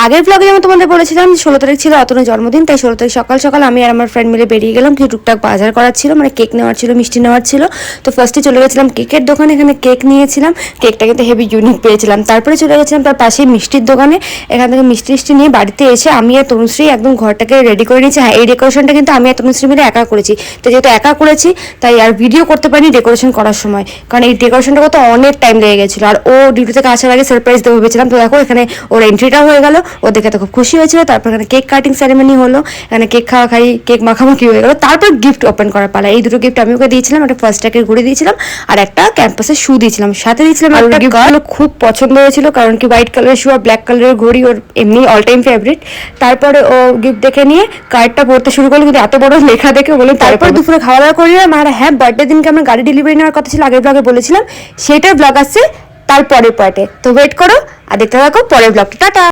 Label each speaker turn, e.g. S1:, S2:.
S1: আগের ব্লগে যেমন তোমাদের বলেছিলাম 16 তারিখ ছিল অতনুর জন্মদিন, তাই 16 তারিখ সকাল সকাল আমি আর আমার ফ্রেন্ড মিলে বেরিয়ে গেলাম কিছু টুকটাক বাজার করার ছিল, মানে কেক নেওয়ার ছিল, মিষ্টি নেওয়ার ছিল। তো ফার্স্টে চলে গেছিলাম কেকের দোকানে, এখানে কেক নিয়েছিলাম, কেকটা কিন্তু হেভি ইউনিক পেয়েছিলাম। তারপরে চলে গেছিলাম তার পাশেই মিষ্টির দোকানে, এখান থেকে মিষ্টি নিয়ে বাড়িতে এসে আমি আর তনুশ্রী একদম ঘরটাকে রেডি করে নিয়েছি। হ্যাঁ, এই ডেকোরেশনটা কিন্তু আমি আর তনুশ্রী মিলে একা করেছি। তো যেহেতু একা করেছি তাই আর ভিডিও করতে পারিনি ডেকোরেশন করার সময়, কারণ এই ডেকোরেশনটা করতে অনেক টাইম লেগে গেছিলো। আর ও ডিউটি থেকে আসার আগে সারপ্রাইজ দেবো ভেবেছিলাম। তো দেখো এখানে ওর এন্ট্রিটাও হয়ে গেল, ও দেখে তো খুব খুশি হয়েছিল। তারপর এখানে কেক কাটিং সেরেমনি হলো, এখানে কেক খাওয়া খাই, কেক মাখামাখি হয়ে গেলো। তারপর গিফট ওপেন করার পালা। এই দুটো গিফট আমি ওকে দিয়েছিলাম, একটা ফার্স্ট ট্যাগের ঘুরে দিয়েছিলাম আর একটা ক্যাম্পাসের শু দিয়েছিলাম, সাথে দিয়েছিলাম একটা গিফট। খুব পছন্দ হয়েছিল কারণ কি হোয়াইট কালারের শু আর ব্ল্যাক কালারের ঘড়ি ওর এমনি অল টাইম ফেভারিট। তারপরে ও গিফট দেখে নিয়ে কার্ডটা পড়তে শুরু করলো, কিন্তু এত বড় লেখা দেখে বলে। তারপর দুপুরে খাওয়া দাওয়া করলাম। আর হ্যাঁ, বার্থডে দিনকে আমরা গাড়ি ডেলিভারি নেওয়ার কথা ছিল, আগের ব্লগে বলেছিলাম, সেটার ব্লগ আসছে তারপরের পার্টে। তো ওয়েট করো আর দেখতে থাকো পরের ব্লগটা। টাটা।